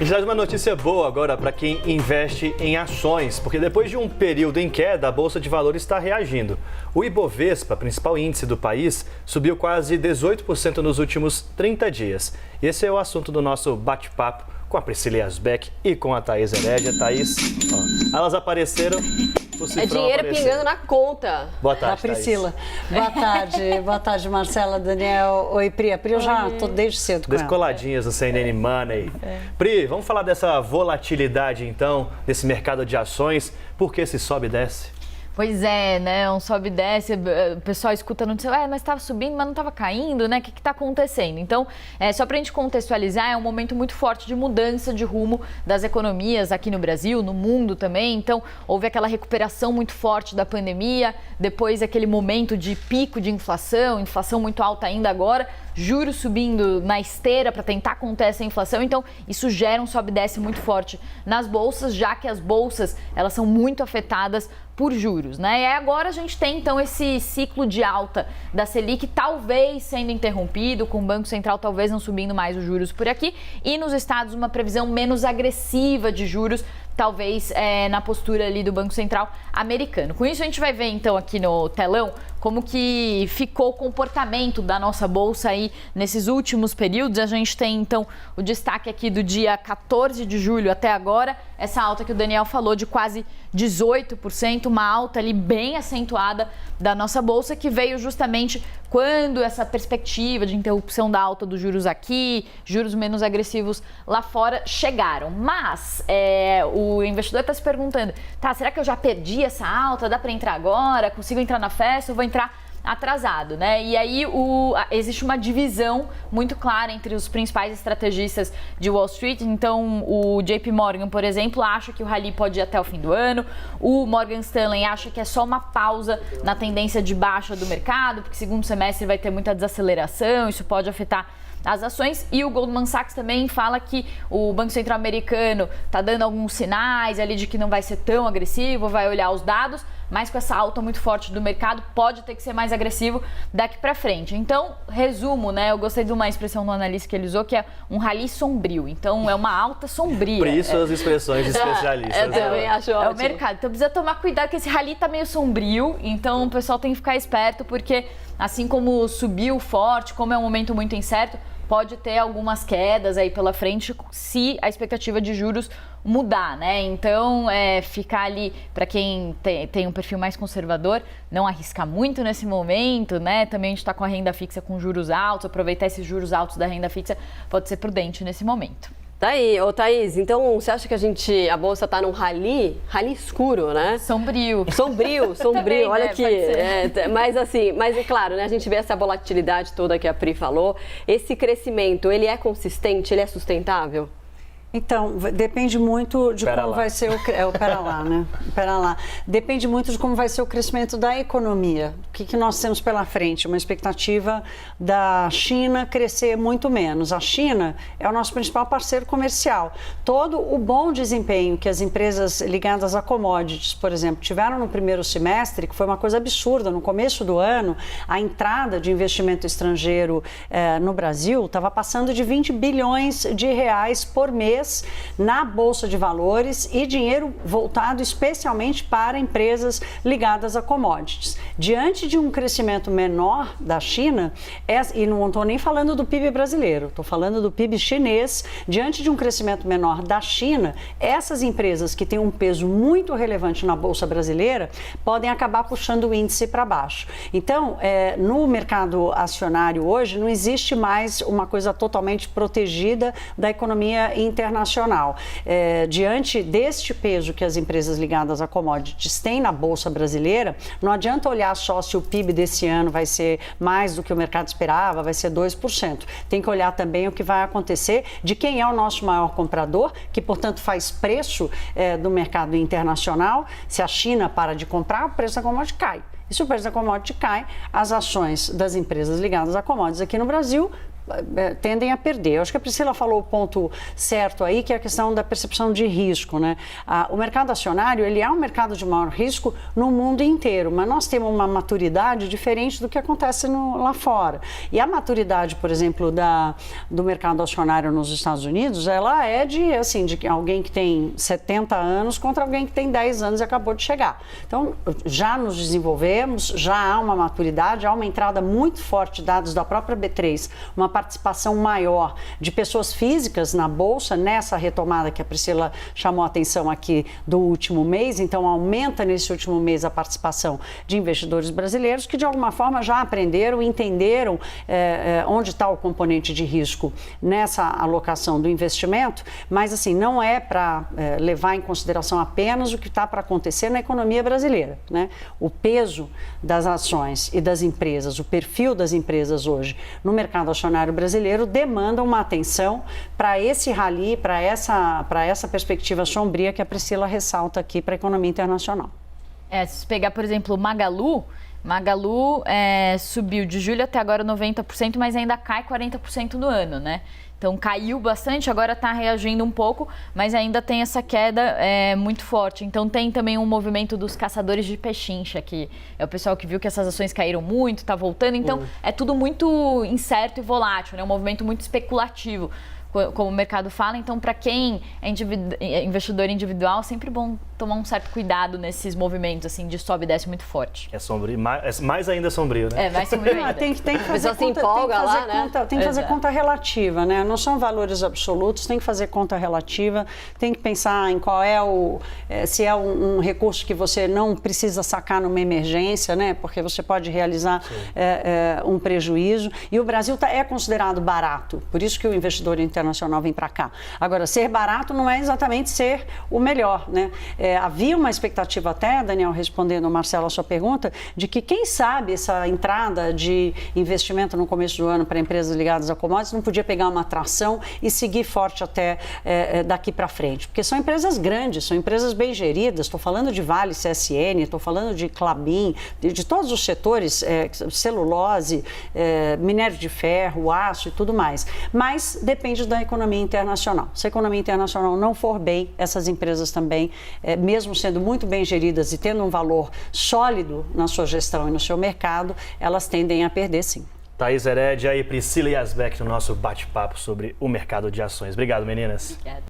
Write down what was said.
A gente traz uma notícia boa agora para quem investe em ações, porque depois de um período em queda, a Bolsa de Valores está reagindo. O Ibovespa, principal índice do país, subiu quase 18% nos últimos 30 dias. Esse é o assunto do nosso bate-papo com a Priscila Yazbek e com a Thaís Herédia. Thaís, ó, elas apareceram. É dinheiro pingando na conta. Boa tarde, da Priscila. Boa tarde, Marcela, Daniel. Oi, Pri. A Pri eu já estou desde cedo com ela. Descoladinhas no CNN Money. Pri, vamos falar dessa volatilidade, então, desse mercado de ações. Por que se sobe e desce? Pois é, né? Um sobe e desce, o pessoal escuta a notícia, mas estava subindo, mas não estava caindo, né? O que está acontecendo? Então, só para a gente contextualizar, é um momento muito forte de mudança de rumo das economias aqui no Brasil, no mundo também. Então, houve aquela recuperação muito forte da pandemia, depois aquele momento de pico de inflação muito alta ainda agora, juros subindo na esteira para tentar conter essa inflação. Então, isso gera um sobe e desce muito forte nas bolsas, já que as bolsas, elas são muito afetadas por juros, né? E agora a gente tem, então, esse ciclo de alta da Selic talvez sendo interrompido, com o Banco Central talvez não subindo mais os juros por aqui, e nos estados uma previsão menos agressiva de juros, talvez na postura ali do Banco Central americano. Com isso a gente vai ver então aqui no telão como que ficou o comportamento da nossa bolsa aí nesses últimos períodos. A gente tem então o destaque aqui do dia 14 de julho até agora, essa alta que o Daniel falou de quase 18%, uma alta ali bem acentuada da nossa bolsa, que veio justamente quando essa perspectiva de interrupção da alta dos juros aqui, juros menos agressivos lá fora chegaram. Mas o investidor está se perguntando, será que eu já perdi essa alta? Dá para entrar agora? Consigo entrar na festa ou vou entrar atrasado, né? E aí existe uma divisão muito clara entre os principais estrategistas de Wall Street. Então, o JP Morgan, por exemplo, acha que o rally pode ir até o fim do ano. O Morgan Stanley acha que é só uma pausa na tendência de baixa do mercado, porque segundo semestre vai ter muita desaceleração, isso pode afetar as ações. E o Goldman Sachs também fala que o Banco Central americano está dando alguns sinais ali de que não vai ser tão agressivo, vai olhar os dados, mas com essa alta muito forte do mercado pode ter que ser mais agressivo daqui para frente. Então, resumo, né? Eu gostei de uma expressão no analista que ele usou, que é um rally sombrio. Então, é uma alta sombria. Por isso as expressões de especialistas. Eu também acho ótimo. É o mercado. Então, precisa tomar cuidado que esse rally tá meio sombrio. Então, o pessoal tem que ficar esperto, porque assim como subiu forte, como é um momento muito incerto, pode ter algumas quedas aí pela frente se a expectativa de juros mudar, né? Então, ficar ali, para quem tem um perfil mais conservador, não arriscar muito nesse momento, né? Também a gente está com a renda fixa com juros altos, aproveitar esses juros altos da renda fixa pode ser prudente nesse momento. Tá aí, Thaís, então você acha que a bolsa tá num rally escuro, né? Sombrio. Também, olha né? aqui. Mas é claro, né? A gente vê essa volatilidade toda que a Pri falou. Esse crescimento, ele é consistente, ele é sustentável? Então, depende muito de como vai ser Pera lá. Depende muito de como vai ser o crescimento da economia. O que nós temos pela frente? Uma expectativa da China crescer muito menos. A China é o nosso principal parceiro comercial. Todo o bom desempenho que as empresas ligadas a commodities, por exemplo, tiveram no primeiro semestre, que foi uma coisa absurda, no começo do ano, a entrada de investimento estrangeiro no Brasil estava passando de 20 bilhões de reais por mês na Bolsa de Valores, e dinheiro voltado especialmente para empresas ligadas a commodities. Diante de um crescimento menor da China, e não estou nem falando do PIB brasileiro, estou falando do PIB chinês, diante de um crescimento menor da China, essas empresas que têm um peso muito relevante na Bolsa brasileira podem acabar puxando o índice para baixo. Então, no mercado acionário hoje, não existe mais uma coisa totalmente protegida da economia internacional. Diante deste peso que as empresas ligadas a commodities têm na Bolsa brasileira, não adianta olhar só se o PIB desse ano vai ser mais do que o mercado esperava, vai ser 2%. Tem que olhar também o que vai acontecer de quem é o nosso maior comprador, que, portanto, faz preço do mercado internacional. Se a China para de comprar, o preço da commodity cai. E se o preço da commodity cai, as ações das empresas ligadas a commodities aqui no Brasil tendem a perder. Eu acho que a Priscila falou o ponto certo aí, que é a questão da percepção de risco, né? O mercado acionário, ele é um mercado de maior risco no mundo inteiro, mas nós temos uma maturidade diferente do que acontece lá fora. E a maturidade, por exemplo, do mercado acionário nos Estados Unidos, ela é de alguém que tem 70 anos contra alguém que tem 10 anos e acabou de chegar. Então, já nos desenvolvemos, já há uma maturidade, há uma entrada muito forte de dados da própria B3, uma participação maior de pessoas físicas na Bolsa, nessa retomada que a Priscila chamou a atenção aqui do último mês. Então, aumenta nesse último mês a participação de investidores brasileiros que, de alguma forma, já aprenderam, entenderam onde está o componente de risco nessa alocação do investimento, mas, assim, não é para levar em consideração apenas o que está para acontecer na economia brasileira, né? O peso das ações e das empresas, o perfil das empresas hoje no mercado acionário brasileiro demanda uma atenção para esse rally, para essa perspectiva sombria que a Priscila ressalta aqui para a economia internacional. Se pegar, por exemplo, o Magalu subiu de julho até agora 90%, mas ainda cai 40% no ano, né? Então caiu bastante, agora está reagindo um pouco, mas ainda tem essa queda muito forte. Então tem também um movimento dos caçadores de pechincha, que é o pessoal que viu que essas ações caíram muito, está voltando. Então é tudo muito incerto e volátil, né? Um movimento muito especulativo, como o mercado fala. Então, para quem é investidor individual, é sempre bom tomar um certo cuidado nesses movimentos assim de sobe e desce muito forte. É sombrio, mais ainda sombrio, né? Mais sombrio ainda. Tem que fazer conta, tem que fazer conta relativa, né? Não são valores absolutos, tem que fazer conta relativa, tem que pensar em qual é se é um recurso que você não precisa sacar numa emergência, né? Porque você pode realizar um prejuízo. E o Brasil é considerado barato, por isso que o investidor internacional vem para cá. Agora, ser barato não é exatamente ser o melhor, né? Havia uma expectativa até, Daniel, respondendo, Marcelo, a sua pergunta, de que, quem sabe, essa entrada de investimento no começo do ano para empresas ligadas a commodities não podia pegar uma atração e seguir forte até daqui para frente. Porque são empresas grandes, são empresas bem geridas, estou falando de Vale, CSN, estou falando de Klabin, de todos os setores, celulose, minério de ferro, aço e tudo mais. Mas depende da economia internacional. Se a economia internacional não for bem, essas empresas também, mesmo sendo muito bem geridas e tendo um valor sólido na sua gestão e no seu mercado, elas tendem a perder, sim. Thaís Herédia e Priscila Yazbek no nosso bate-papo sobre o mercado de ações. Obrigado, meninas. Obrigada.